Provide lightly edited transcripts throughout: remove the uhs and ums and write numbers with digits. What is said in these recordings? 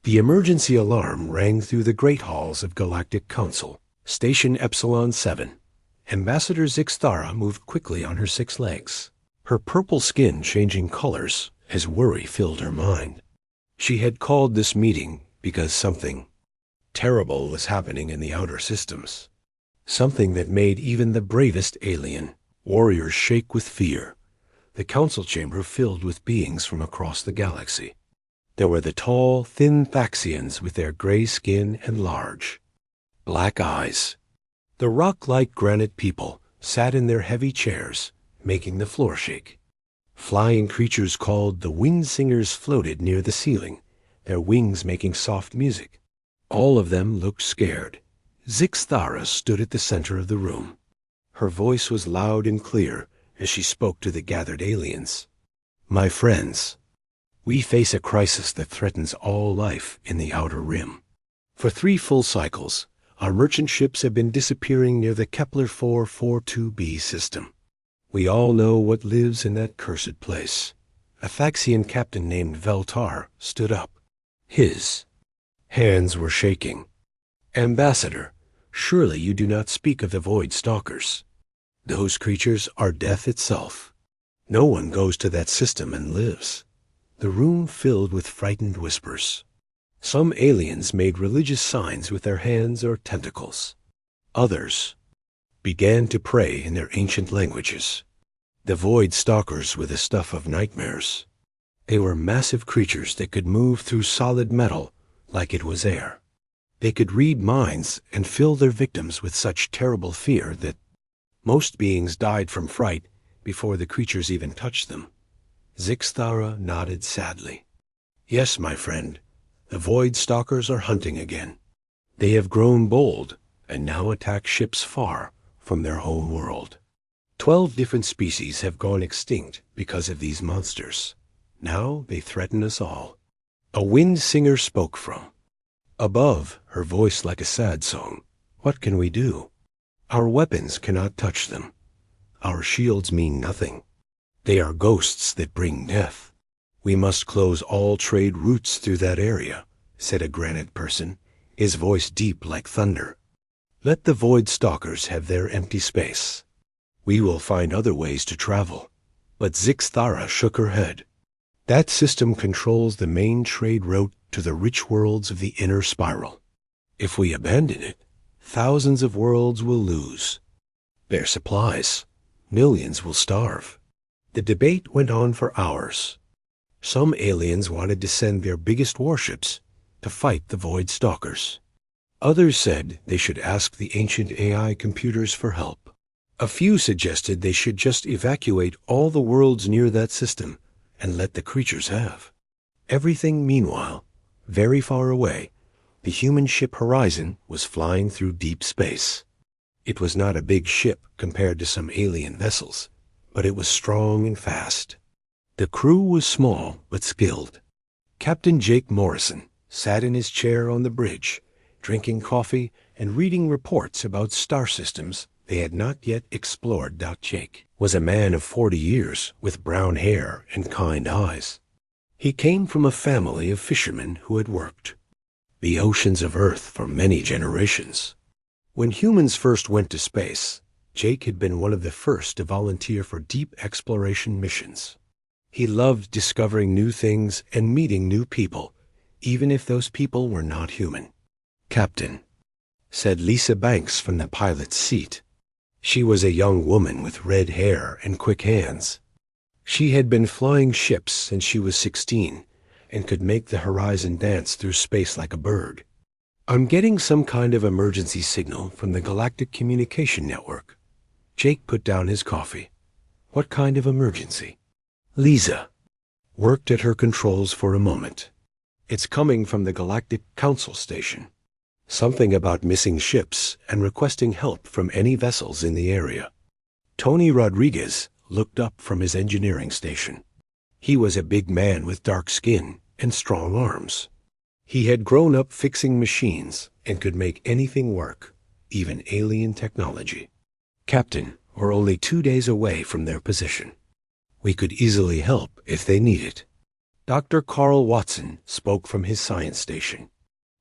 The emergency alarm rang through the great halls of Galactic Council. Station Epsilon 7. Ambassador Zixthara moved quickly on her 6 legs, her purple skin changing colors as worry filled her mind. She had called this meeting because something terrible was happening in the outer systems. Something that made even the bravest alien warriors shake with fear. The council chamber filled with beings from across the galaxy. There were the tall, thin Thaxians with their gray skin and large black eyes. The rock-like granite people sat in their heavy chairs, making the floor shake. Flying creatures called the wind singers floated near the ceiling, their wings making soft music. All of them looked scared. Zixthara stood at the center of the room. Her voice was loud and clear as she spoke to the gathered aliens. My friends, we face a crisis that threatens all life in the Outer Rim. For 3 full cycles, our merchant ships have been disappearing near the Kepler 442b system. We all know what lives in that cursed place. A Thaxian captain named Veltar stood up. His hands were shaking. Ambassador, surely you do not speak of the Void Stalkers. Those creatures are death itself. No one goes to that system and lives. The room filled with frightened whispers. Some aliens made religious signs with their hands or tentacles. Others began to pray in their ancient languages. The Void Stalkers were the stuff of nightmares. They were massive creatures that could move through solid metal like it was air. They could read minds and fill their victims with such terrible fear that most beings died from fright before the creatures even touched them. Zixthara nodded sadly. Yes, my friend, the Void Stalkers are hunting again. They have grown bold and now attack ships far from their home world. 12 different species have gone extinct because of these monsters. Now they threaten us all. A wind singer spoke from above, her voice like a sad song. What can we do? Our weapons cannot touch them. Our shields mean nothing. They are ghosts that bring death. We must close all trade routes through that area, said a granite person, his voice deep like thunder. Let the Void Stalkers have their empty space. We will find other ways to travel. But Zixthara shook her head. That system controls the main trade route to the rich worlds of the inner spiral. If we abandon it, thousands of worlds will lose their supplies. Millions will starve. The debate went on for hours. Some aliens wanted to send their biggest warships to fight the Void Stalkers. Others said they should ask the ancient AI computers for help. A few suggested they should just evacuate all the worlds near that system and let the creatures have everything. Meanwhile, very far away, the human ship Horizon was flying through deep space. It was not a big ship compared to some alien vessels, but it was strong and fast. The crew was small but skilled. Captain Jake Morrison sat in his chair on the bridge, drinking coffee and reading reports about star systems they had not yet explored. Jake was a man of 40 years with brown hair and kind eyes. He came from a family of fishermen who had worked the oceans of Earth for many generations. When humans first went to space, Jake had been one of the first to volunteer for deep exploration missions. He loved discovering new things and meeting new people, even if those people were not human. Captain, said Lisa Banks from the pilot's seat. She was a young woman with red hair and quick hands. She had been flying ships since she was 16 and could make the Horizon dance through space like a bird. I'm getting some kind of emergency signal from the Galactic Communication Network. Jake put down his coffee. What kind of emergency? Lisa worked at her controls for a moment. It's coming from the Galactic Council Station. Something about missing ships and requesting help from any vessels in the area. Tony Rodriguez looked up from his engineering station. He was a big man with dark skin and strong arms. He had grown up fixing machines and could make anything work, even alien technology. Captain, we're only 2 days away from their position. We could easily help if they need it. Dr. Carl Watson spoke from his science station.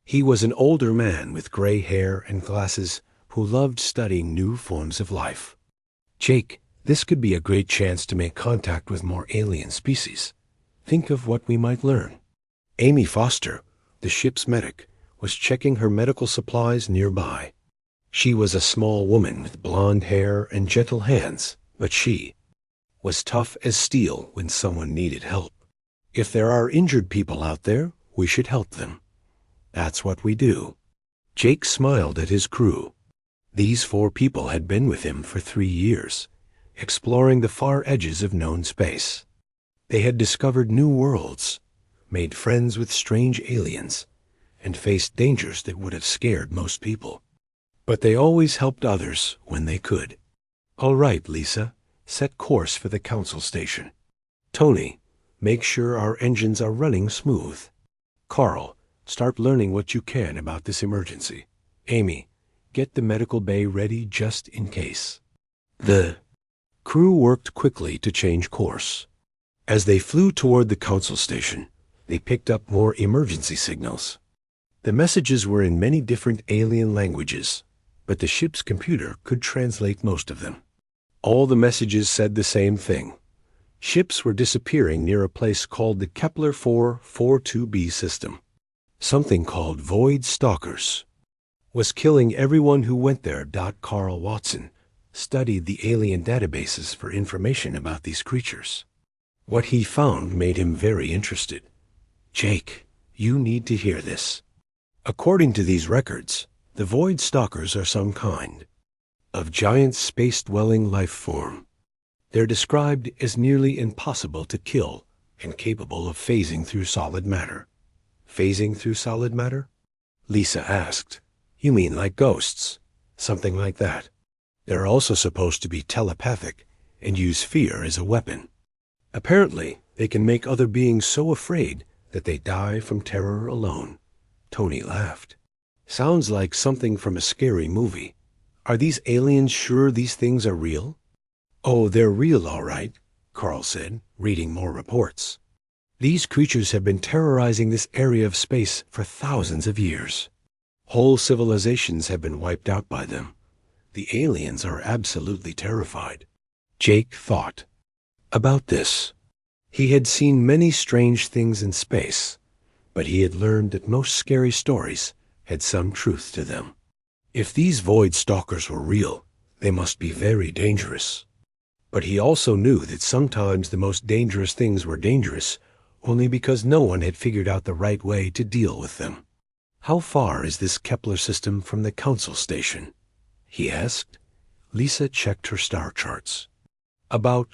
He was an older man with gray hair and glasses who loved studying new forms of life. Jake, this could be a great chance to make contact with more alien species. Think of what we might learn. Amy Foster, the ship's medic, was checking her medical supplies nearby. She was a small woman with blonde hair and gentle hands, but she was tough as steel when someone needed help. If there are injured people out there, we should help them. That's what we do. Jake smiled at his crew. These 4 people had been with him for 3 years, exploring the far edges of known space. They had discovered new worlds, made friends with strange aliens, and faced dangers that would have scared most people. But they always helped others when they could. All right, Lisa, set course for the council station. Tony, make sure our engines are running smooth. Carl, start learning what you can about this emergency. Amy, get the medical bay ready just in case. The crew worked quickly to change course. As they flew toward the council station, they picked up more emergency signals. The messages were in many different alien languages, but the ship's computer could translate most of them. All the messages said the same thing. Ships were disappearing near a place called the Kepler 442b system. Something called Void Stalkers was killing everyone who went there. Carl Watson studied the alien databases for information about these creatures. What he found made him very interested. Jake, you need to hear this. According to these records, the Void Stalkers are some kind of giant space-dwelling life form. They're described as nearly impossible to kill and capable of phasing through solid matter. Phasing through solid matter? Lisa asked. You mean like ghosts? Something like that. They're also supposed to be telepathic and use fear as a weapon. Apparently, they can make other beings so afraid that they die from terror alone. Tony laughed. Sounds like something from a scary movie. Are these aliens sure these things are real? Oh, they're real all right, Carl said, reading more reports. These creatures have been terrorizing this area of space for thousands of years. Whole civilizations have been wiped out by them. The aliens are absolutely terrified. Jake thought about this. He had seen many strange things in space, but he had learned that most scary stories had some truth to them. If these Void Stalkers were real, they must be very dangerous. But he also knew that sometimes the most dangerous things were dangerous only because no one had figured out the right way to deal with them. How far is this Kepler system from the council station? He asked. Lisa checked her star charts. About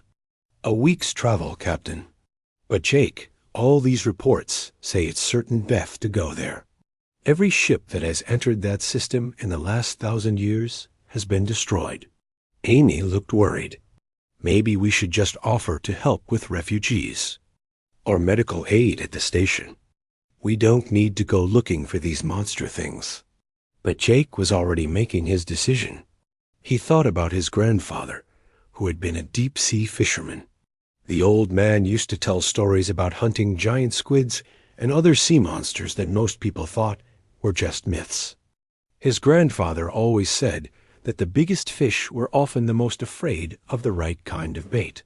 a week's travel, Captain. But Jake, all these reports say it's certain death to go there. Every ship that has entered that system in the last 1,000 years has been destroyed. Amy looked worried. Maybe we should just offer to help with refugees or medical aid at the station. We don't need to go looking for these monster things. But Jake was already making his decision. He thought about his grandfather, who had been a deep-sea fisherman. The old man used to tell stories about hunting giant squids and other sea monsters that most people thought were just myths. His grandfather always said that the biggest fish were often the most afraid of the right kind of bait.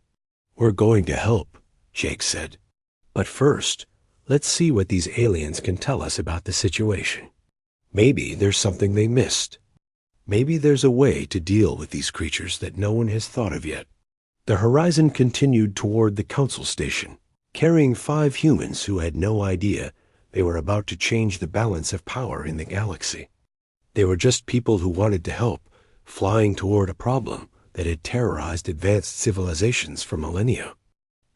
We're going to help, Jake said. But first, let's see what these aliens can tell us about the situation. Maybe there's something they missed. Maybe there's a way to deal with these creatures that no one has thought of yet. The Horizon continued toward the council station, carrying 5 humans who had no idea they were about to change the balance of power in the galaxy. They were just people who wanted to help, flying toward a problem that had terrorized advanced civilizations for millennia.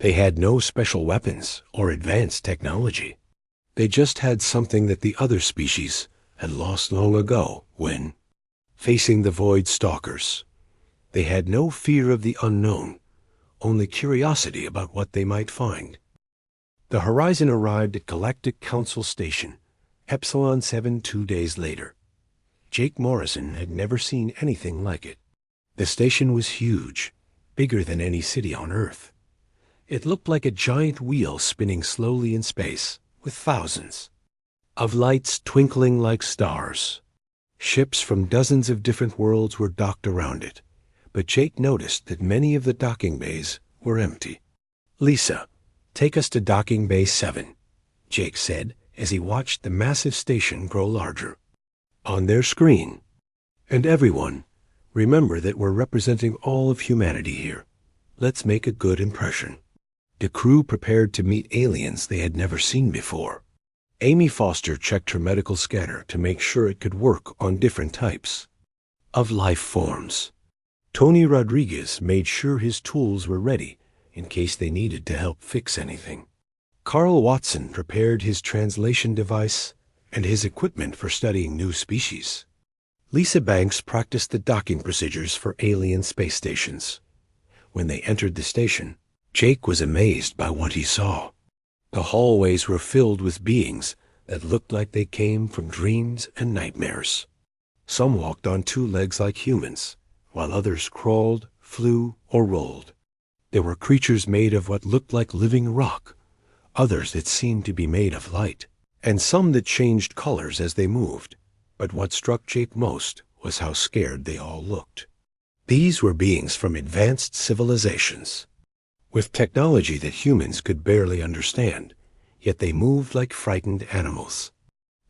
They had no special weapons or advanced technology. They just had something that the other species had lost long ago when, facing the Void Stalkers, they had no fear of the unknown, only curiosity about what they might find. The Horizon arrived at Galactic Council Station, Epsilon 7 2 days later. Jake Morrison had never seen anything like it. The station was huge, bigger than any city on Earth. It looked like a giant wheel spinning slowly in space, with thousands of lights twinkling like stars. Ships from dozens of different worlds were docked around it, but Jake noticed that many of the docking bays were empty. "Lisa, take us to Docking Bay 7, Jake said as he watched the massive station grow larger. On their screen, "And everyone, remember that we're representing all of humanity here. Let's make a good impression." The crew prepared to meet aliens they had never seen before. Amy Foster checked her medical scanner to make sure it could work on different types of life forms. Tony Rodriguez made sure his tools were ready in case they needed to help fix anything. Carl Watson prepared his translation device and his equipment for studying new species. Lisa Banks practiced the docking procedures for alien space stations. When they entered the station, Jake was amazed by what he saw. The hallways were filled with beings that looked like they came from dreams and nightmares. Some walked on two legs like humans, while others crawled, flew, or rolled. There were creatures made of what looked like living rock, others that seemed to be made of light, and some that changed colors as they moved. But what struck Jake most was how scared they all looked. These were beings from advanced civilizations, with technology that humans could barely understand, yet they moved like frightened animals.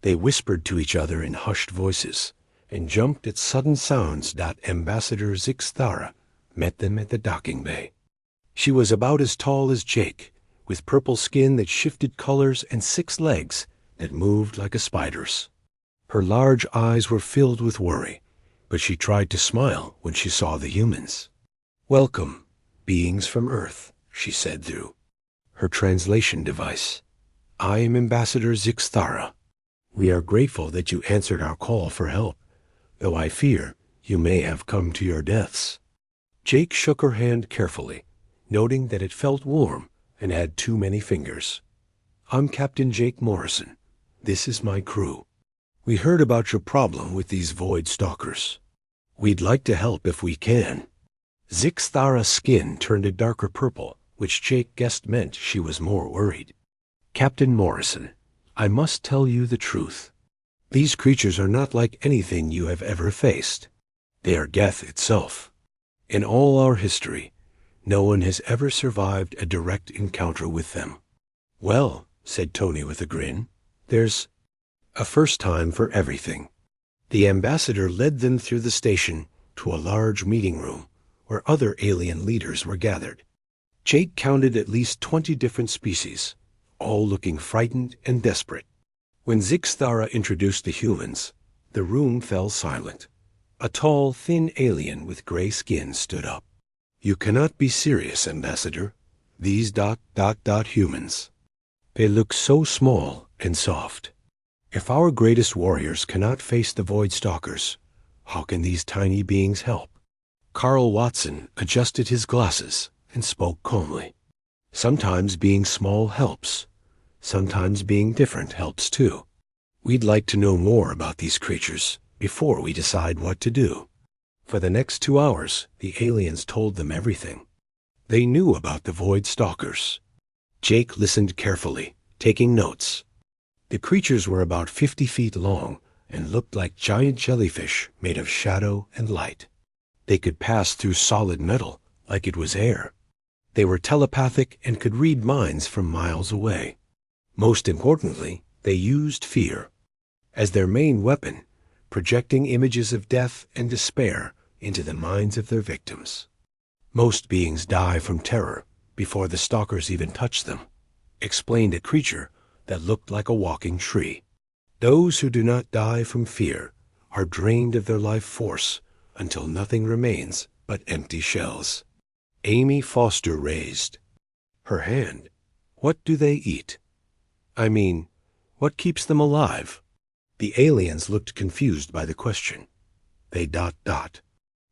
They whispered to each other in hushed voices and jumped at sudden sounds. Ambassador Zixthara met them at the docking bay. She was about as tall as Jake, with purple skin that shifted colors and 6 legs that moved like a spider's. Her large eyes were filled with worry, but she tried to smile when she saw the humans. "Welcome, beings from Earth," she said through her translation device. "I am Ambassador Zixthara. We are grateful that you answered our call for help, though I fear you may have come to your deaths." Jake shook her hand carefully, noting that it felt warm and had too many fingers. "I'm Captain Jake Morrison. This is my crew. We heard about your problem with these void stalkers. We'd like to help if we can." Zixthara's skin turned a darker purple, which Jake guessed meant she was more worried. "Captain Morrison, I must tell you the truth. These creatures are not like anything you have ever faced. They are death itself. In all our history, no one has ever survived a direct encounter with them." "Well," said Tony with a grin, "there's a first time for everything." The ambassador led them through the station to a large meeting room where other alien leaders were gathered. Jake counted at least 20 different species, all looking frightened and desperate. When Zixthara introduced the humans, the room fell silent. A tall, thin alien with gray skin stood up. "You cannot be serious, Ambassador. These humans. They look so small and soft. If our greatest warriors cannot face the Void Stalkers, how can these tiny beings help?" Carl Watson adjusted his glasses and spoke calmly. "Sometimes being small helps. Sometimes being different helps too. We'd like to know more about these creatures before we decide what to do." For the next 2 hours, the aliens told them everything. They knew about the Void Stalkers. Jake listened carefully, taking notes. The creatures were about 50 feet long and looked like giant jellyfish made of shadow and light. They could pass through solid metal like it was air. They were telepathic and could read minds from miles away. Most importantly, they used fear as their main weapon, projecting images of death and despair into the minds of their victims. "Most beings die from terror before the stalkers even touch them," explained a creature that looked like a walking tree. "Those who do not die from fear are drained of their life force until nothing remains but empty shells." Amy Foster raised her hand. "What do they eat? I mean, what keeps them alive?" The aliens looked confused by the question. They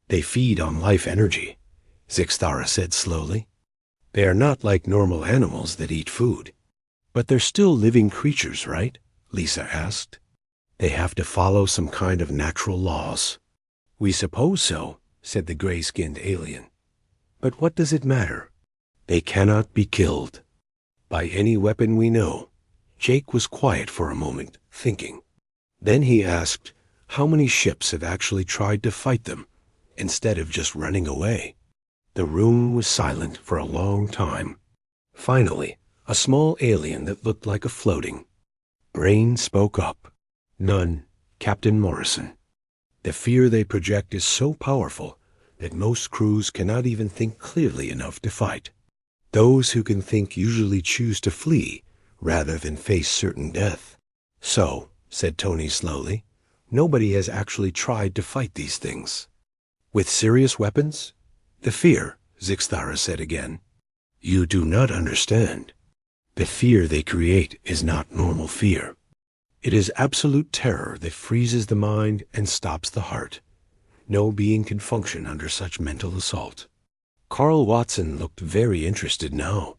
"They feed on life energy," Zixthara said slowly. "They are not like normal animals that eat food." "But they're still living creatures, right?" Lisa asked. "They have to follow some kind of natural laws." "We suppose so," said the gray-skinned alien. "But what does it matter? They cannot be killed by any weapon we know. Jake was quiet for a moment, thinking. Then he asked, how many ships have actually tried to fight them, instead of just running away? The room was silent for a long time. Finally, a small alien that looked like a floating brain spoke up. None, Captain Morrison. The fear they project is so powerful that most crews cannot even think clearly enough to fight. Those who can think usually choose to flee rather than face certain death. So, said Tony slowly, nobody has actually tried to fight these things. With serious weapons? The fear, Zixthara said again. You do not understand. The fear they create is not normal fear. It is absolute terror that freezes the mind and stops the heart. No being can function under such mental assault. Carl Watson looked very interested now.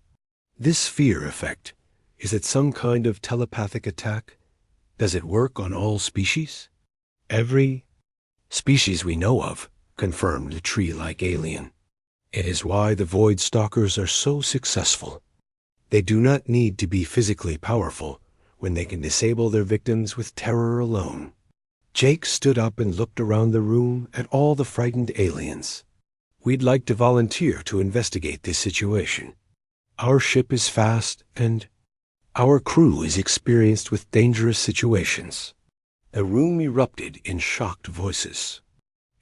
This fear effect, is it some kind of telepathic attack? Does it work on all species? Every species we know of, confirmed the tree-like alien. It is why the Void Stalkers are so successful. They do not need to be physically powerful when they can disable their victims with terror alone. Jake stood up and looked around the room at all the frightened aliens. We'd like to volunteer to investigate this situation. Our ship is fast and our crew is experienced with dangerous situations. The room erupted in shocked voices.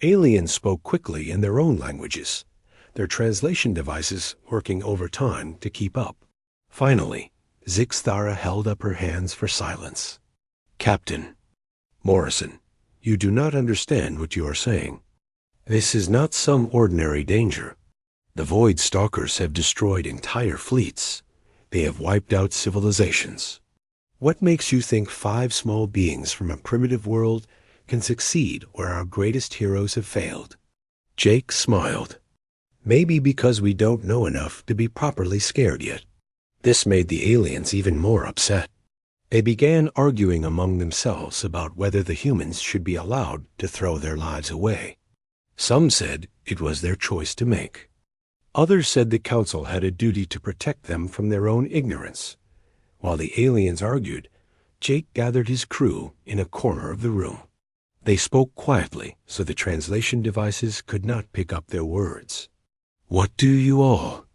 Aliens spoke quickly in their own languages, their translation devices working overtime to keep up. Finally, Zixthara held up her hands for silence. Captain Morrison, you do not understand what you are saying. This is not some ordinary danger. The Void Stalkers have destroyed entire fleets. They have wiped out civilizations. What makes you think 5 small beings from a primitive world can succeed where our greatest heroes have failed? Jake smiled. Maybe because we don't know enough to be properly scared yet. This made the aliens even more upset. They began arguing among themselves about whether the humans should be allowed to throw their lives away. Some said it was their choice to make. Others said the council had a duty to protect them from their own ignorance. While the aliens argued, Jake gathered his crew in a corner of the room. They spoke quietly so the translation devices could not pick up their words. What do you all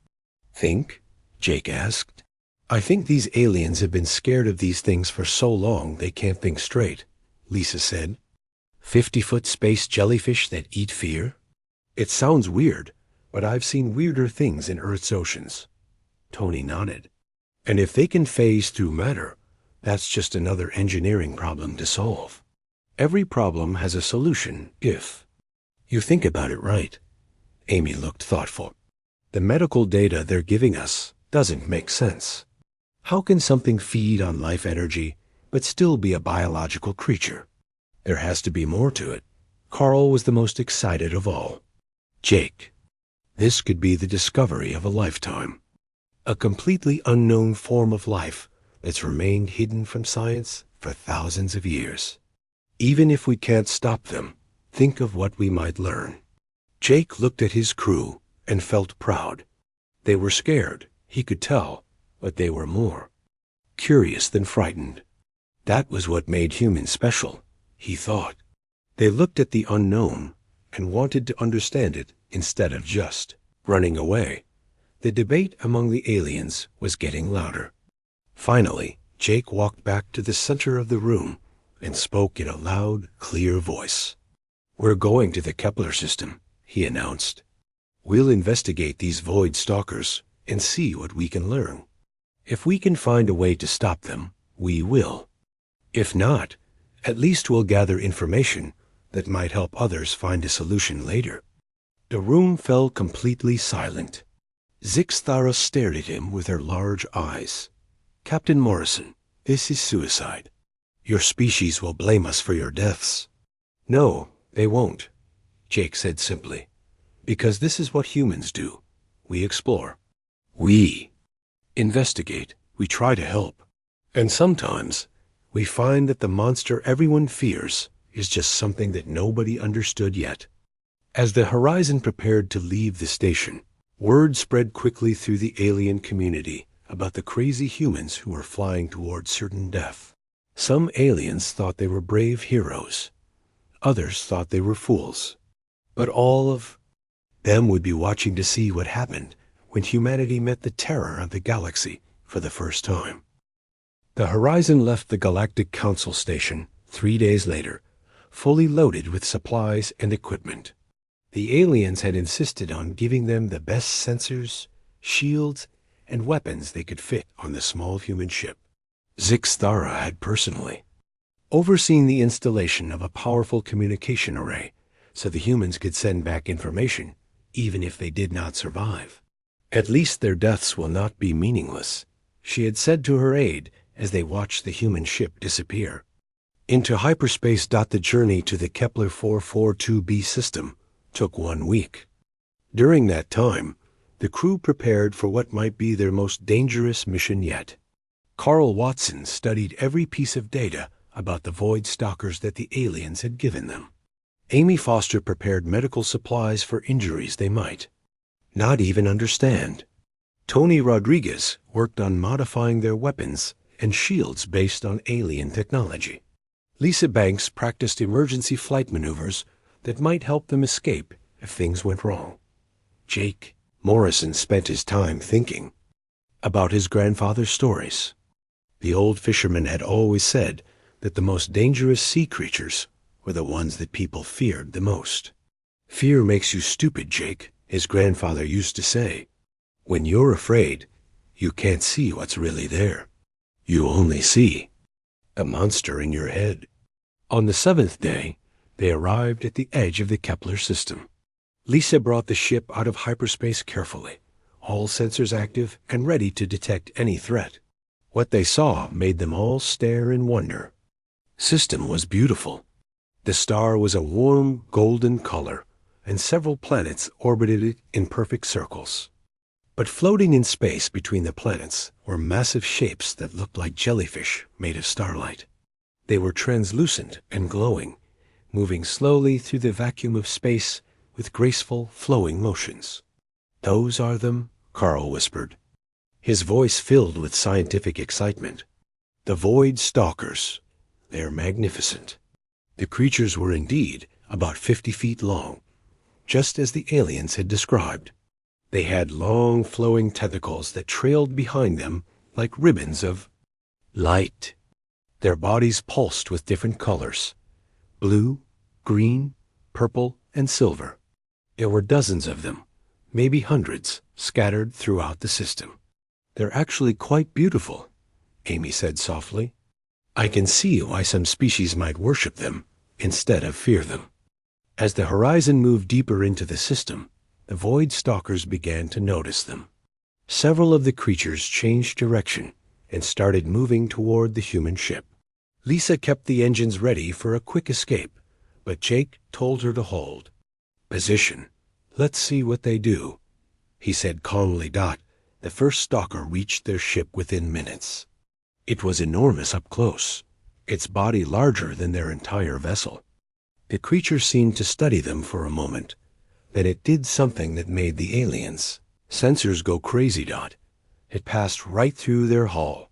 think? Jake asked. I think these aliens have been scared of these things for so long they can't think straight, Lisa said. 50-foot space jellyfish that eat fear? It sounds weird, but I've seen weirder things in Earth's oceans. Tony nodded. And if they can phase through matter, that's just another engineering problem to solve. Every problem has a solution if you think about it right. Amy looked thoughtful. The medical data they're giving us doesn't make sense. How can something feed on life energy but still be a biological creature? There has to be more to it. Carl was the most excited of all. Jake, this could be the discovery of a lifetime. A completely unknown form of life that's remained hidden from science for thousands of years. Even if we can't stop them, think of what we might learn. Jake looked at his crew and felt proud. They were scared, he could tell, but they were more curious than frightened. That was what made humans special, he thought. They looked at the unknown and wanted to understand it instead of just running away. The debate among the aliens was getting louder. Finally, Jake walked back to the center of the room and spoke in a loud, clear voice. We're going to the Kepler system, he announced. We'll investigate these Void Stalkers and see what we can learn. If we can find a way to stop them, we will. If not, at least we'll gather information that might help others find a solution later. The room fell completely silent. Zixthara stared at him with her large eyes. Captain Morrison, this is suicide. Your species will blame us for your deaths. No, they won't, Jake said simply. Because this is what humans do. We explore. We investigate. We try to help. And sometimes we find that the monster everyone fears is just something that nobody understood yet. As the Horizon prepared to leave the station, Word spread quickly through the alien community about the crazy humans who were flying towards certain death. Some aliens thought they were brave heroes. Others thought they were fools. But all of them would be watching to see what happened when humanity met the terror of the galaxy for the first time. The Horizon left the Galactic Council station 3 days later, fully loaded with supplies and equipment. The aliens had insisted on giving them the best sensors, shields, and weapons they could fit on the small human ship. Zixthara had personally overseen the installation of a powerful communication array so the humans could send back information even if they did not survive. At least their deaths will not be meaningless, she had said to her aide as they watched the human ship disappear into hyperspace. The journey to the Kepler 442b system took 1 week. During that time, the crew prepared for what might be their most dangerous mission yet. Carl Watson studied every piece of data about the void stalkers that the aliens had given them. Amy Foster prepared medical supplies for injuries they might not even understand. Tony Rodriguez worked on modifying their weapons and shields based on alien technology. Lisa Banks practiced emergency flight maneuvers that might help them escape if things went wrong. Jake Morrison spent his time thinking about his grandfather's stories. The old fisherman had always said that the most dangerous sea creatures were the ones that people feared the most. Fear makes you stupid, Jake, his grandfather used to say. When you're afraid, you can't see what's really there. You only see a monster in your head. On the 7th day, they arrived at the edge of the Kepler system. Lisa brought the ship out of hyperspace carefully, all sensors active and ready to detect any threat. What they saw made them all stare in wonder. System was beautiful. The star was a warm golden color, and several planets orbited it in perfect circles. But floating in space between the planets were massive shapes that looked like jellyfish made of starlight. They were translucent and glowing, moving slowly through the vacuum of space with graceful, flowing motions. "Those are them," Carl whispered, his voice filled with scientific excitement. "The Void Stalkers. They're magnificent." The creatures were indeed about 50 feet long, just as the aliens had described. They had long, flowing tentacles that trailed behind them like ribbons of light. Their bodies pulsed with different colors: blue, green, purple, and silver. There were dozens of them, maybe hundreds, scattered throughout the system. "They're actually quite beautiful," Amy said softly. "I can see why some species might worship them instead of fear them." As the Horizon moved deeper into the system, the Void Stalkers began to notice them. Several of the creatures changed direction and started moving toward the human ship. Lisa kept the engines ready for a quick escape, but Jake told her to hold. "Position. Let's see what they do," he said calmly. The first stalker reached their ship within minutes. It was enormous up close, its body larger than their entire vessel. The creature seemed to study them for a moment. Then it did something that made the aliens' sensors go crazy. It passed right through their hull.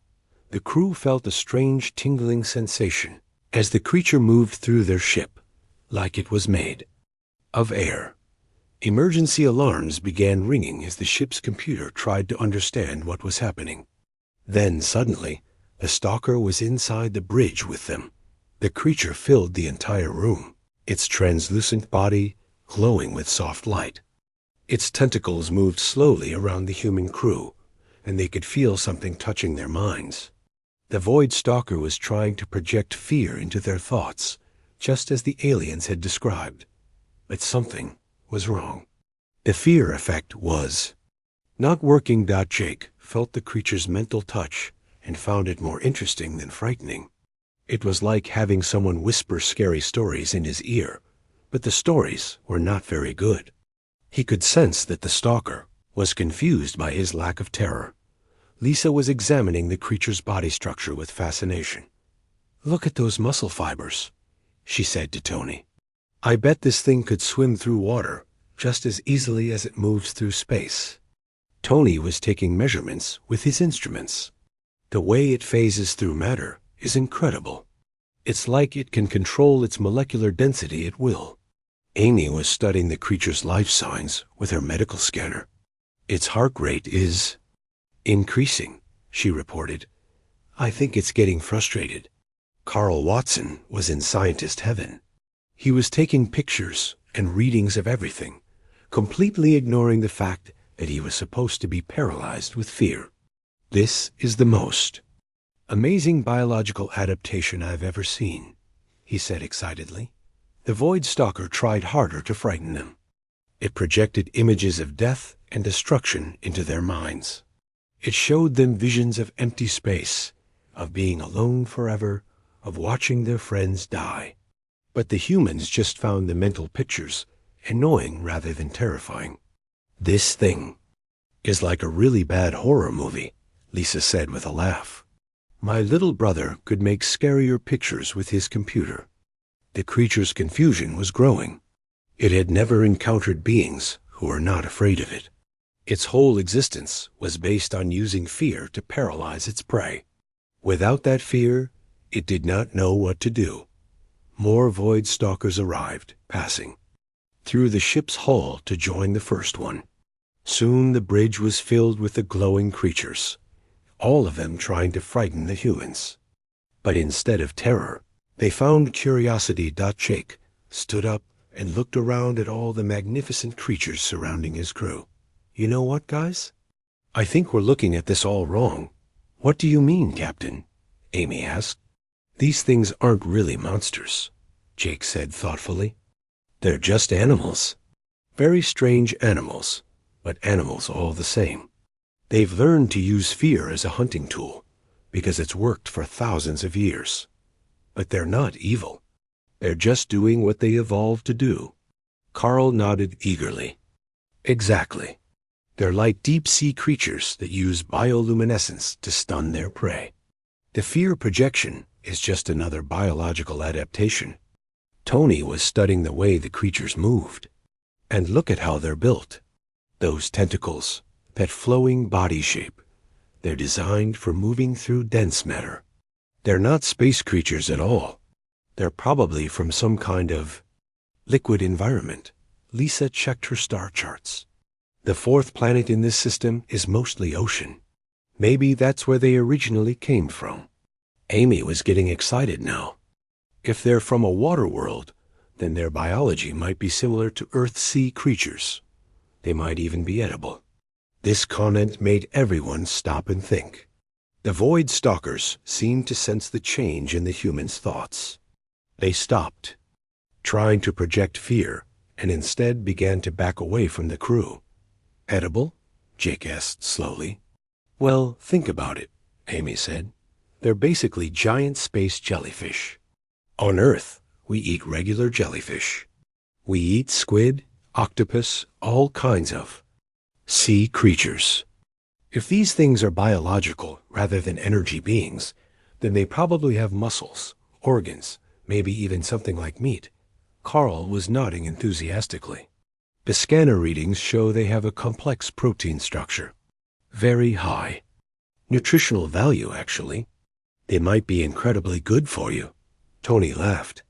The crew felt a strange tingling sensation as the creature moved through their ship, like it was made of air. Emergency alarms began ringing as the ship's computer tried to understand what was happening. Then suddenly, the stalker was inside the bridge with them. The creature filled the entire room, its translucent body glowing with soft light. Its tentacles moved slowly around the human crew, and they could feel something touching their minds. The Void Stalker was trying to project fear into their thoughts, just as the aliens had described. But something was wrong. The fear effect was not working. Jake felt the creature's mental touch and found it more interesting than frightening. It was like having someone whisper scary stories in his ear, but the stories were not very good. He could sense that the stalker was confused by his lack of terror. Lisa was examining the creature's body structure with fascination. "Look at those muscle fibers," she said to Tony. "I bet this thing could swim through water just as easily as it moves through space." Tony was taking measurements with his instruments. The way it phases through matter is incredible. It's like it can control its molecular density at will. Amy was studying the creature's life signs with her medical scanner. Its heart rate is increasing, she reported. I think it's getting frustrated. Carl Watson was in scientist heaven. He was taking pictures and readings of everything, completely ignoring the fact that he was supposed to be paralyzed with fear. This is the most amazing biological adaptation I've ever seen, he said excitedly. The Void Stalker tried harder to frighten them. It projected images of death and destruction into their minds. It showed them visions of empty space, of being alone forever, of watching their friends die. But the humans just found the mental pictures annoying rather than terrifying. This thing is like a really bad horror movie, Lisa said with a laugh. My little brother could make scarier pictures with his computer. The creature's confusion was growing. It had never encountered beings who were not afraid of it. Its whole existence was based on using fear to paralyze its prey. Without that fear, it did not know what to do. More Void Stalkers arrived, passing through the ship's hull to join the first one. Soon the bridge was filled with the glowing creatures, all of them trying to frighten the humans. But instead of terror, they found curiosity. Jake stood up and looked around at all the magnificent creatures surrounding his crew. You know what, guys? I think we're looking at this all wrong. What do you mean, Captain? Amy asked. These things aren't really monsters, Jake said thoughtfully. They're just animals. Very strange animals, but animals all the same. They've learned to use fear as a hunting tool because it's worked for thousands of years. But they're not evil. They're just doing what they evolved to do. Carl nodded eagerly. Exactly. They're like deep-sea creatures that use bioluminescence to stun their prey. The fear projection is just another biological adaptation. Tony was studying the way the creatures moved. And look at how they're built. Those tentacles, that flowing body shape. They're designed for moving through dense matter. They're not space creatures at all. They're probably from some kind of liquid environment. Lisa checked her star charts. The fourth planet in this system is mostly ocean. Maybe that's where they originally came from. Amy was getting excited now. If they're from a water world, then their biology might be similar to Earth sea creatures. They might even be edible. This comment made everyone stop and think. The Void Stalkers seemed to sense the change in the humans' thoughts. They stopped, trying to project fear, and instead began to back away from the crew. Edible? Jake asked slowly. Well, think about it, Amy said. They're basically giant space jellyfish. On Earth, we eat regular jellyfish. We eat squid, octopus, all kinds of sea creatures. If these things are biological rather than energy beings, then they probably have muscles, organs, maybe even something like meat. Carl was nodding enthusiastically. The scanner readings show they have a complex protein structure. Very high. Nutritional value, actually. They might be incredibly good for you. Tony laughed.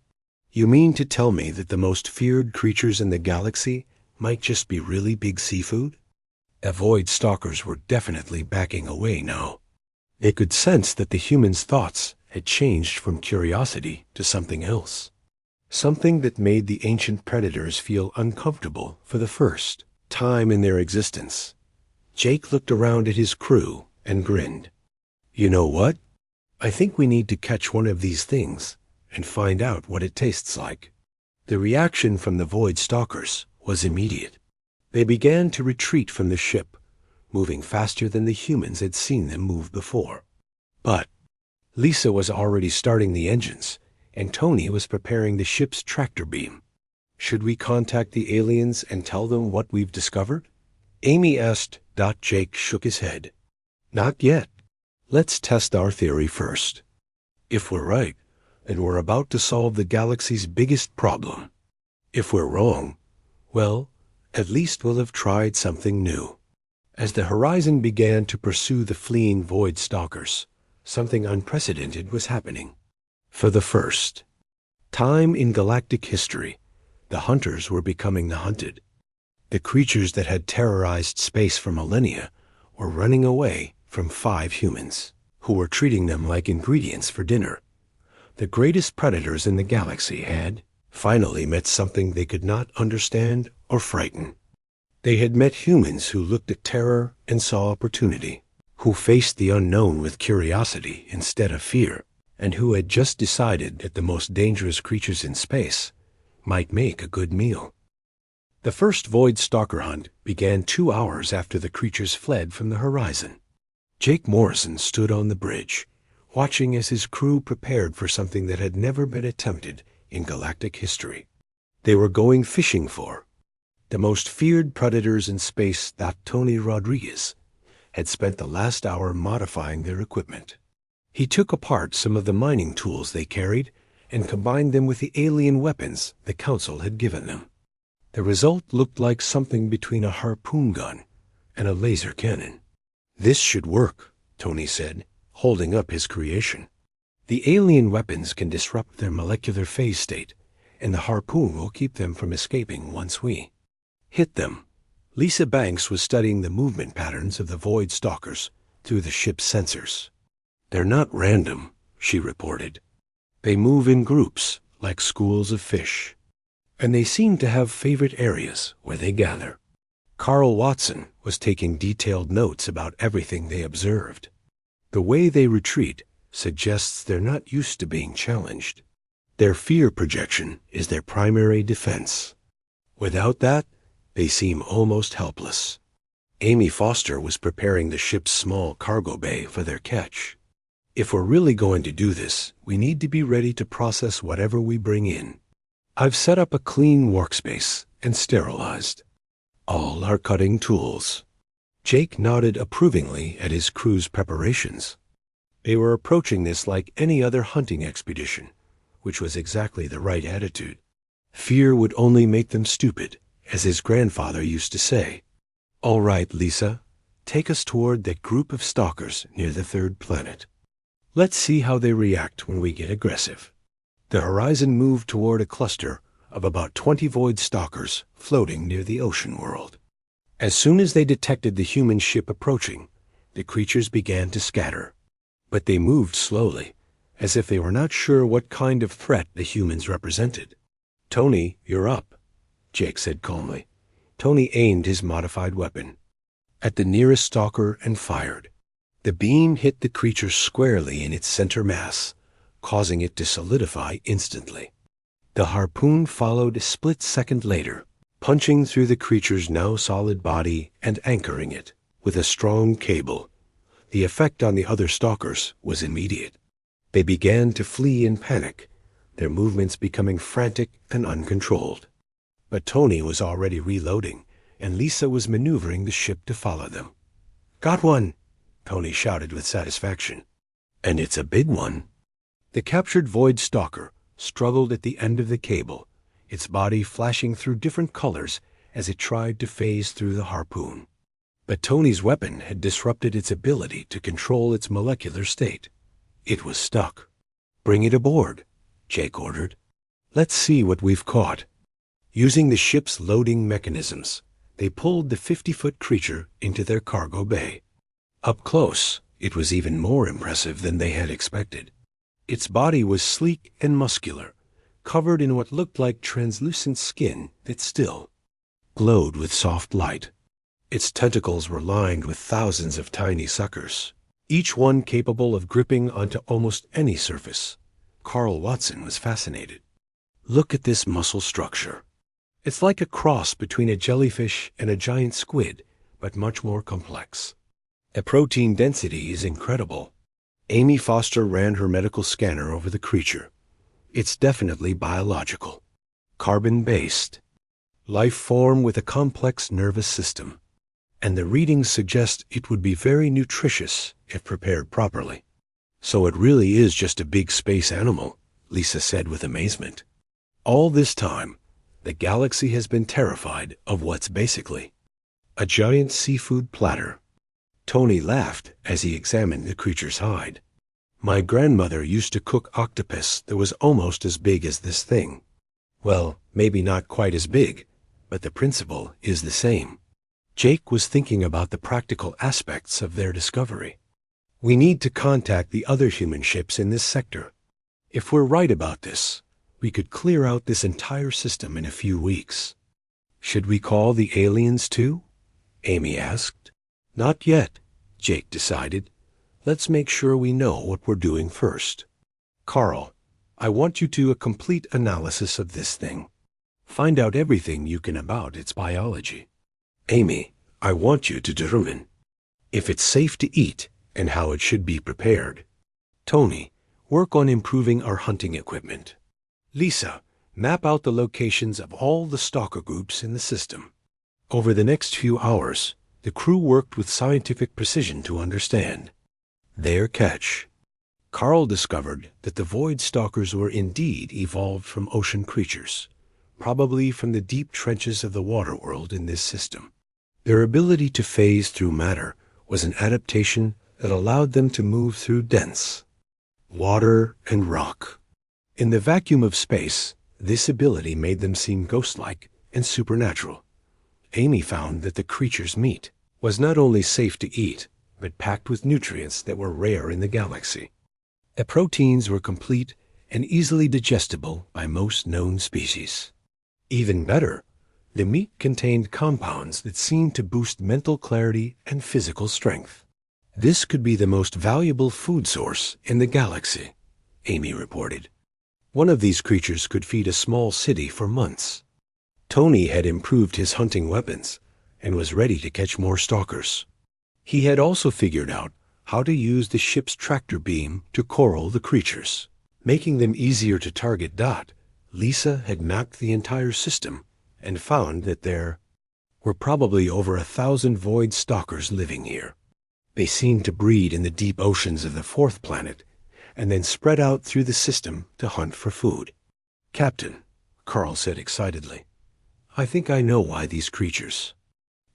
You mean to tell me that the most feared creatures in the galaxy might just be really big seafood? The Void Stalkers were definitely backing away now. They could sense that the humans' thoughts had changed from curiosity to something else. Something that made the ancient predators feel uncomfortable for the first time in their existence. Jake looked around at his crew and grinned. You know what? I think we need to catch one of these things and find out what it tastes like. The reaction from the Void Stalkers was immediate. They began to retreat from the ship, moving faster than the humans had seen them move before. But Lisa was already starting the engines, and Tony was preparing the ship's tractor beam. Should we contact the aliens and tell them what we've discovered? Amy asked. Jake shook his head. Not yet. Let's test our theory first. If we're right, then we're about to solve the galaxy's biggest problem. If we're wrong, well, at least we'll have tried something new. As the horizon began to pursue the fleeing void stalkers, something unprecedented was happening. For the first time in galactic history, the hunters were becoming the hunted. The creatures that had terrorized space for millennia were running away from 5 humans, who were treating them like ingredients for dinner. The greatest predators in the galaxy had finally met something they could not understand or frighten. They had met humans who looked at terror and saw opportunity, who faced the unknown with curiosity instead of fear, and who had just decided that the most dangerous creatures in space might make a good meal. The first Void Stalker hunt began 2 hours after the creatures fled from the horizon. Jake Morrison stood on the bridge, watching as his crew prepared for something that had never been attempted in galactic history. They were going fishing for the most feared predators in space that Tony Rodriguez had spent the last hour modifying their equipment. He took apart some of the mining tools they carried and combined them with the alien weapons the Council had given them. The result looked like something between a harpoon gun and a laser cannon. "This should work," Tony said, holding up his creation. "The alien weapons can disrupt their molecular phase state, and the harpoon will keep them from escaping once we hit them." Lisa Banks was studying the movement patterns of the Void Stalkers through the ship's sensors. "They're not random," she reported. "They move in groups, like schools of fish. And they seem to have favorite areas where they gather." Carl Watson was taking detailed notes about everything they observed. "The way they retreat suggests they're not used to being challenged. Their fear projection is their primary defense. Without that, they seem almost helpless." Amy Foster was preparing the ship's small cargo bay for their catch. "If we're really going to do this, we need to be ready to process whatever we bring in. I've set up a clean workspace and sterilized all our cutting tools." Jake nodded approvingly at his crew's preparations. They were approaching this like any other hunting expedition, which was exactly the right attitude. Fear would only make them stupid, as his grandfather used to say. "All right, Lisa, take us toward that group of stalkers near the 3rd planet. Let's see how they react when we get aggressive." The horizon moved toward a cluster of about 20 void stalkers floating near the ocean world. As soon as they detected the human ship approaching, the creatures began to scatter. But they moved slowly, as if they were not sure what kind of threat the humans represented. "Tony, you're up," Jake said calmly. Tony aimed his modified weapon at the nearest stalker and fired. The beam hit the creature squarely in its center mass, causing it to solidify instantly. The harpoon followed a split second later, punching through the creature's now solid body and anchoring it with a strong cable. The effect on the other stalkers was immediate. They began to flee in panic, their movements becoming frantic and uncontrolled. But Tony was already reloading, and Lisa was maneuvering the ship to follow them. "Got one!" Tony shouted with satisfaction. "And it's a big one." The captured Void Stalker struggled at the end of the cable, its body flashing through different colors as it tried to phase through the harpoon. But Tony's weapon had disrupted its ability to control its molecular state. It was stuck. "Bring it aboard," Jake ordered. "Let's see what we've caught." Using the ship's loading mechanisms, they pulled the 50-foot creature into their cargo bay. Up close, it was even more impressive than they had expected. Its body was sleek and muscular, covered in what looked like translucent skin that still glowed with soft light. Its tentacles were lined with thousands of tiny suckers, each one capable of gripping onto almost any surface. Carl Watson was fascinated. "Look at this muscle structure. It's like a cross between a jellyfish and a giant squid, but much more complex. The protein density is incredible." Amy Foster ran her medical scanner over the creature. "It's definitely biological. Carbon-based. Life form with a complex nervous system. And the readings suggest it would be very nutritious if prepared properly." "So it really is just a big space animal," Lisa said with amazement. "All this time, the galaxy has been terrified of what's basically a giant seafood platter. Tony laughed as he examined the creature's hide. My grandmother used to cook octopus that was almost as big as this thing. Well, maybe not quite as big, but the principle is the same. Jake was thinking about the practical aspects of their discovery. We need to contact the other human ships in this sector. If we're right about this, we could clear out this entire system in a few weeks. Should we call the aliens too? Amy asked. Not yet, Jake decided. Let's make sure we know what we're doing first. Carl, I want you to do a complete analysis of this thing. Find out everything you can about its biology. Amy, I want you to determine if it's safe to eat and how it should be prepared. Tony, work on improving our hunting equipment. Lisa, map out the locations of all the stalker groups in the system. Over the next few hours, the crew worked with scientific precision to understand their catch. Carl discovered that the void stalkers were indeed evolved from ocean creatures, probably from the deep trenches of the water world in this system. Their ability to phase through matter was an adaptation that allowed them to move through dense water and rock. In the vacuum of space, this ability made them seem ghost-like and supernatural. Amy found that the creature's meat was not only safe to eat, but packed with nutrients that were rare in the galaxy. The proteins were complete and easily digestible by most known species. Even better, the meat contained compounds that seemed to boost mental clarity and physical strength. This could be the most valuable food source in the galaxy, Amy reported. One of these creatures could feed a small city for months. Tony had improved his hunting weapons and was ready to catch more stalkers. He had also figured out how to use the ship's tractor beam to corral the creatures, making them easier to target. Lisa had mapped the entire system and found that there were probably over 1,000 void stalkers living here. They seemed to breed in the deep oceans of the fourth planet and then spread out through the system to hunt for food. Captain, Carl said excitedly, I think I know why these creatures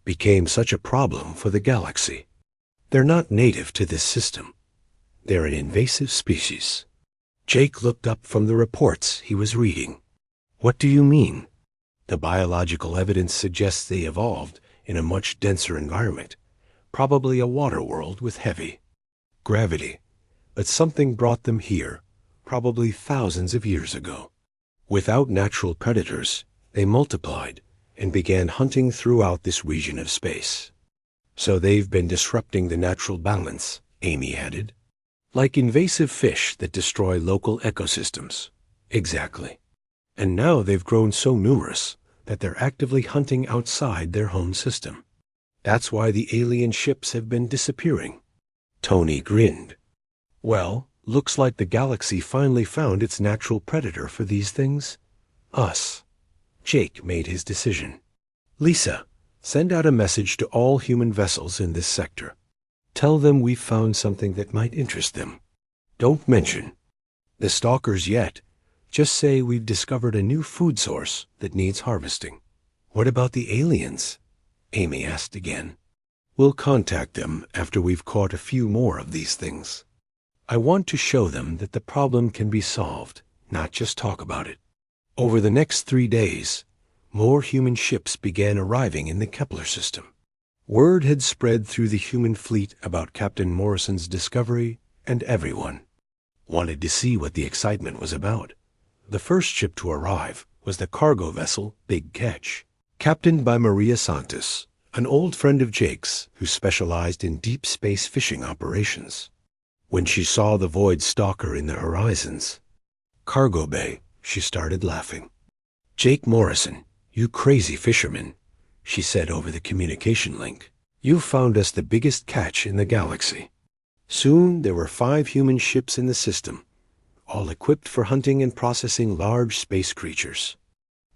became such a problem for the galaxy. They're not native to this system. They're an invasive species. Jake looked up from the reports he was reading. What do you mean? The biological evidence suggests they evolved in a much denser environment, probably a water world with heavy gravity, but something brought them here, probably thousands of years ago. Without natural predators, they multiplied and began hunting throughout this region of space. So they've been disrupting the natural balance, Amy added. Like invasive fish that destroy local ecosystems. Exactly. And now they've grown so numerous that they're actively hunting outside their home system. That's why the alien ships have been disappearing. Tony grinned. Well, looks like the galaxy finally found its natural predator for these things. Us. Jake made his decision. Lisa, send out a message to all human vessels in this sector. Tell them we've found something that might interest them. Don't mention the stalkers yet. Just say we've discovered a new food source that needs harvesting. What about the aliens? Amy asked again. We'll contact them after we've caught a few more of these things. I want to show them that the problem can be solved, not just talk about it. Over the next 3 days, more human ships began arriving in the Kepler system. Word had spread through the human fleet about Captain Morrison's discovery, and everyone wanted to see what the excitement was about. The first ship to arrive was the cargo vessel Big Catch, captained by Maria Santos, an old friend of Jake's who specialized in deep space fishing operations. When she saw the void stalker in the horizons cargo bay, she started laughing. Jake Morrison, you crazy fisherman, she said over the communication link. You found us the biggest catch in the galaxy. Soon there were 5 human ships in the system, all equipped for hunting and processing large space creatures.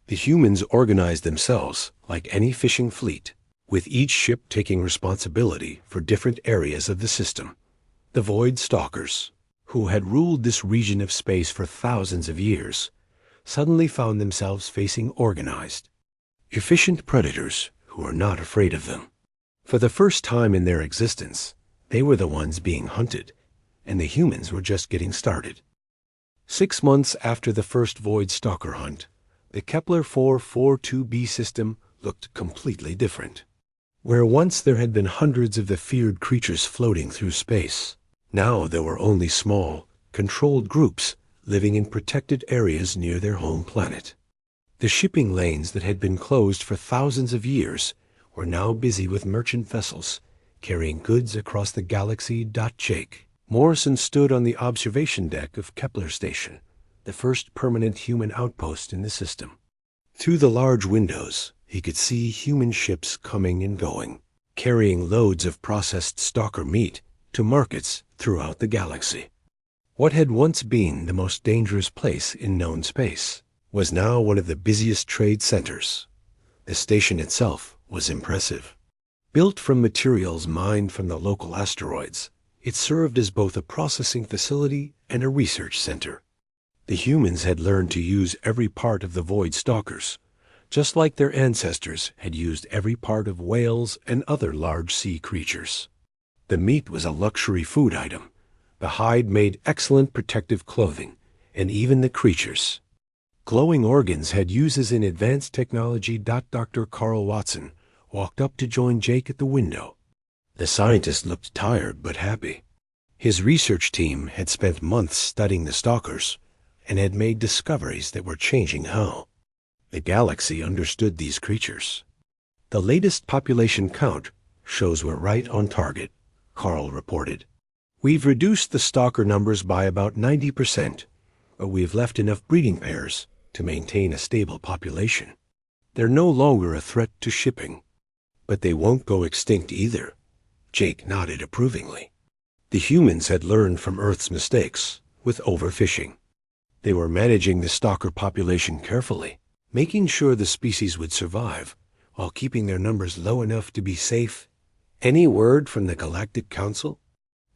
The humans organized themselves like any fishing fleet, with each ship taking responsibility for different areas of the system. The void stalkers, who had ruled this region of space for thousands of years, suddenly found themselves facing organized, efficient predators who were not afraid of them. For the first time in their existence, they were the ones being hunted, and the humans were just getting started. 6 months after the first Void Stalker hunt, the Kepler 442b system looked completely different. Where once there had been hundreds of the feared creatures floating through space, now there were only small, controlled groups living in protected areas near their home planet. The shipping lanes that had been closed for thousands of years were now busy with merchant vessels carrying goods across the galaxy. Jake Morrison stood on the observation deck of Kepler Station, the first permanent human outpost in the system. Through the large windows, he could see human ships coming and going, carrying loads of processed stalker meat to markets throughout the galaxy. What had once been the most dangerous place in known space was now one of the busiest trade centers. The station itself was impressive. Built from materials mined from the local asteroids, it served as both a processing facility and a research center. The humans had learned to use every part of the Void Stalkers, just like their ancestors had used every part of whales and other large sea creatures. The meat was a luxury food item. The hide made excellent protective clothing, and even the creatures. Glowing organs had uses in advanced technology. Dr. Carl Watson walked up to join Jake at the window. The scientist looked tired but happy. His research team had spent months studying the stalkers and had made discoveries that were changing how the galaxy understood these creatures. The latest population count shows we're right on target, Carl reported. We've reduced the stalker numbers by about 90%, but we've left enough breeding pairs to maintain a stable population. They're no longer a threat to shipping, but they won't go extinct either. Jake nodded approvingly. The humans had learned from Earth's mistakes with overfishing. They were managing the stalker population carefully, making sure the species would survive while keeping their numbers low enough to be safe. Any word from the Galactic Council?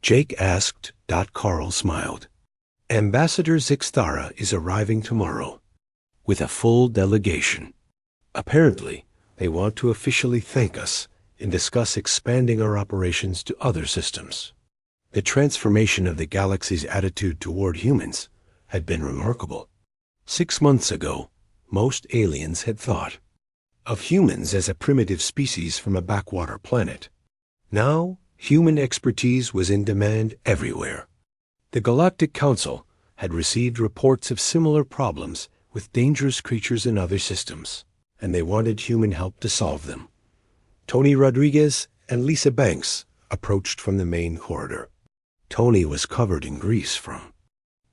Jake asked. Carl smiled. Ambassador Zixthara is arriving tomorrow with a full delegation. Apparently, they want to officially thank us and discuss expanding our operations to other systems. The transformation of the galaxy's attitude toward humans had been remarkable. 6 months ago, most aliens had thought of humans as a primitive species from a backwater planet. Now, human expertise was in demand everywhere. The Galactic Council had received reports of similar problems with dangerous creatures in other systems, and they wanted human help to solve them. Tony Rodriguez and Lisa Banks approached from the main corridor. Tony was covered in grease from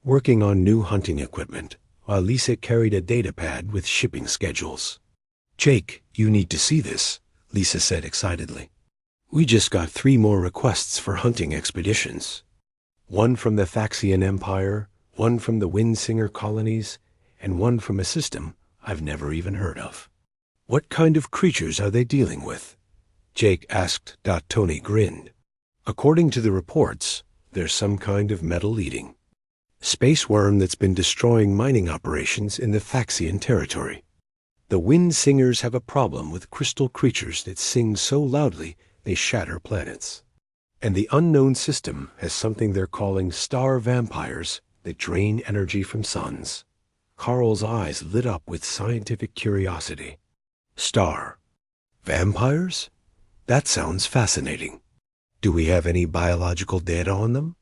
working on new hunting equipment, while Lisa carried a data pad with shipping schedules. Jake, you need to see this, Lisa said excitedly. We just got 3 more requests for hunting expeditions. One from the Thaxian Empire, one from the Windsinger colonies, and one from a system I've never even heard of. What kind of creatures are they dealing with? Jake asked. Tony grinned. According to the reports, there's some kind of metal-eating space worm that's been destroying mining operations in the Thaxian territory. The Windsingers have a problem with crystal creatures that sing so loudly they shatter planets. And the unknown system has something they're calling star vampires that drain energy from suns. Carl's eyes lit up with scientific curiosity. Star vampires? That sounds fascinating. Do we have any biological data on them?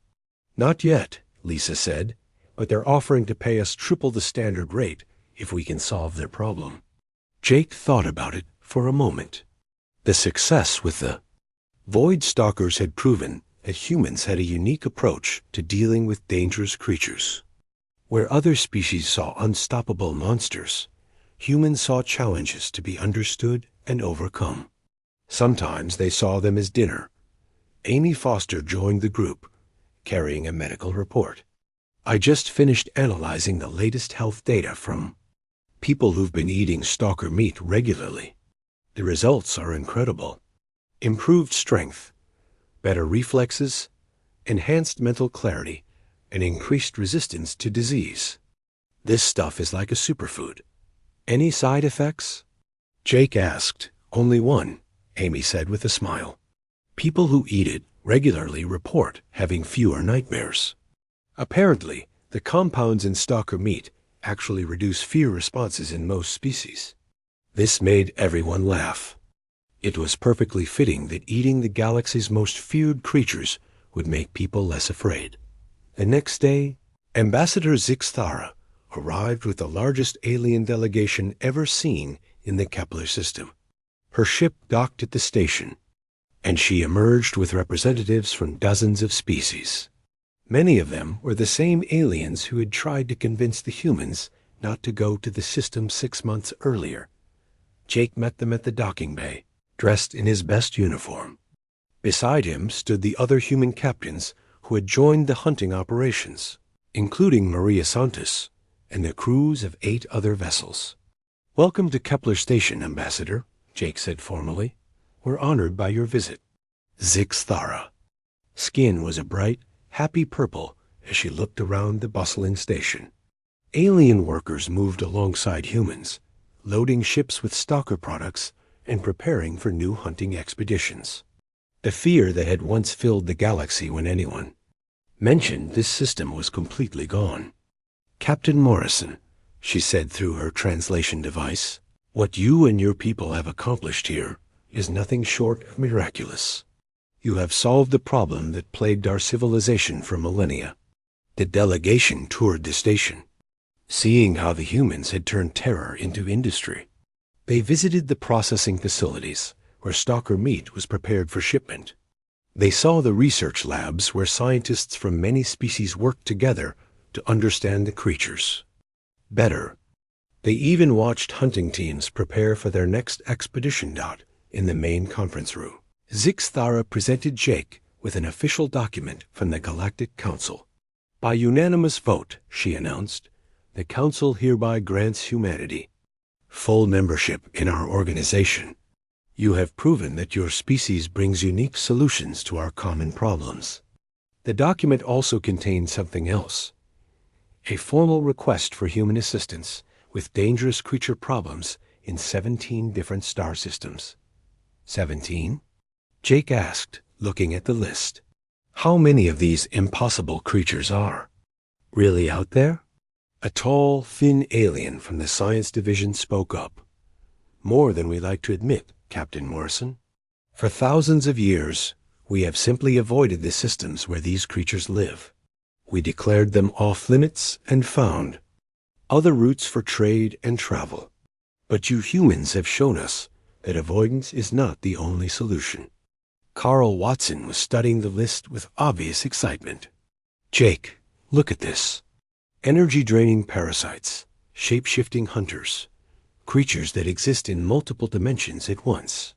Not yet, Lisa said, but they're offering to pay us triple the standard rate if we can solve their problem. Jake thought about it for a moment. The success with the Void Stalkers had proven that humans had a unique approach to dealing with dangerous creatures. Where other species saw unstoppable monsters, humans saw challenges to be understood and overcome. Sometimes they saw them as dinner. Amy Foster joined the group, carrying a medical report. I just finished analyzing the latest health data from people who've been eating stalker meat regularly. The results are incredible. Improved strength, better reflexes, enhanced mental clarity, and increased resistance to disease. This stuff is like a superfood. Any side effects? Jake asked. Only one, Amy said with a smile. People who eat it regularly report having fewer nightmares. Apparently, the compounds in stalker meat actually reduce fear responses in most species. This made everyone laugh. It was perfectly fitting that eating the galaxy's most feared creatures would make people less afraid. The next day, Ambassador Zixthara arrived with the largest alien delegation ever seen in the Kepler system. Her ship docked at the station, and she emerged with representatives from dozens of species. Many of them were the same aliens who had tried to convince the humans not to go to the system 6 months earlier. Jake met them at the docking bay, dressed in his best uniform. Beside him stood the other human captains who had joined the hunting operations, including Maria Santos and the crews of 8 other vessels. "Welcome to Kepler Station, Ambassador," Jake said formally. "We're honored by your visit." Zixthara. Skin was a bright, happy purple as she looked around the bustling station. Alien workers moved alongside humans, loading ships with stalker products and preparing for new hunting expeditions. The fear that had once filled the galaxy when anyone mentioned this system was completely gone. "Captain Morrison," she said through her translation device, "what you and your people have accomplished here is nothing short of miraculous. You have solved the problem that plagued our civilization for millennia." The delegation toured the station, seeing how the humans had turned terror into industry. They visited the processing facilities, where stalker meat was prepared for shipment. They saw the research labs where scientists from many species worked together to understand the creatures better. They even watched hunting teams prepare for their next expedition dot in the main conference room. Zixthara presented Jake with an official document from the Galactic Council. "By unanimous vote," she announced, "the Council hereby grants humanity full membership in our organization. You have proven that your species brings unique solutions to our common problems." The document also contained something else: a formal request for human assistance with dangerous creature problems in 17 different star systems. 17? Jake asked, looking at the list. How many of these impossible creatures are really out there? A tall, thin alien from the science division spoke up. "More than we like to admit, Captain Morrison. For thousands of years, we have simply avoided the systems where these creatures live. We declared them off limits and found other routes for trade and travel. But you humans have shown us that avoidance is not the only solution." Carl Watson was studying the list with obvious excitement. "Jake, look at this. Energy-draining parasites, shape-shifting hunters, creatures that exist in multiple dimensions at once.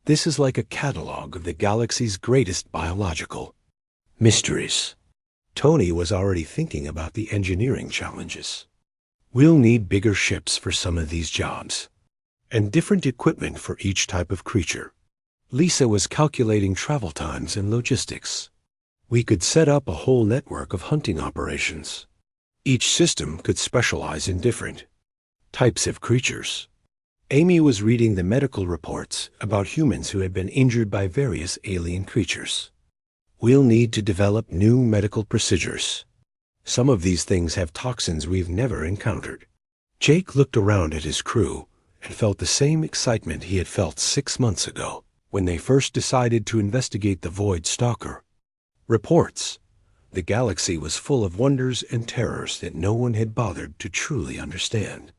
This is like a catalog of the galaxy's greatest biological mysteries." Tony was already thinking about the engineering challenges. "We'll need bigger ships for some of these jobs, and different equipment for each type of creature." Lisa was calculating travel times and logistics. "We could set up a whole network of hunting operations. Each system could specialize in different types of creatures." Amy was reading the medical reports about humans who had been injured by various alien creatures. "We'll need to develop new medical procedures. Some of these things have toxins we've never encountered." Jake looked around at his crew and felt the same excitement he had felt 6 months ago when they first decided to investigate the Void Stalker. Reports. The galaxy was full of wonders and terrors that no one had bothered to truly understand.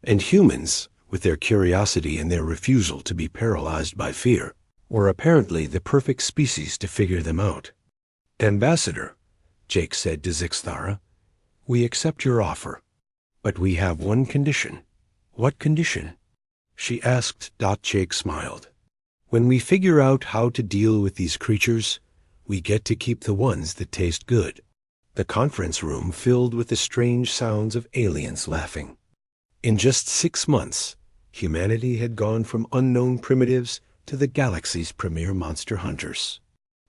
And humans, with their curiosity and their refusal to be paralyzed by fear, were apparently the perfect species to figure them out. "Ambassador," Jake said to Zixthara, "we accept your offer, but we have one condition." "What condition?" she asked. Jake smiled. "When we figure out how to deal with these creatures, we get to keep the ones that taste good." The conference room filled with the strange sounds of aliens laughing. In just 6 months, humanity had gone from unknown primitives to the galaxy's premier monster hunters.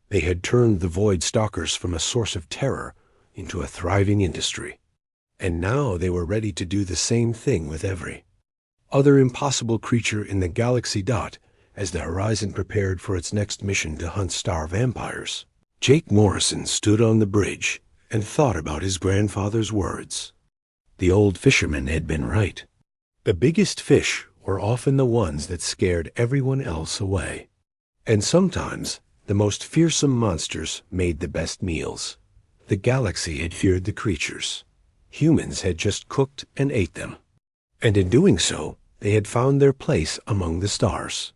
They had turned the Void Stalkers from a source of terror into a thriving industry. And now they were ready to do the same thing with every other impossible creature in the galaxy as the Horizon prepared for its next mission to hunt star vampires. Jake Morrison stood on the bridge and thought about his grandfather's words. The old fisherman had been right. The biggest fish were often the ones that scared everyone else away. And sometimes the most fearsome monsters made the best meals. The galaxy had feared the creatures. Humans had just cooked and ate them. And in doing so, they had found their place among the stars.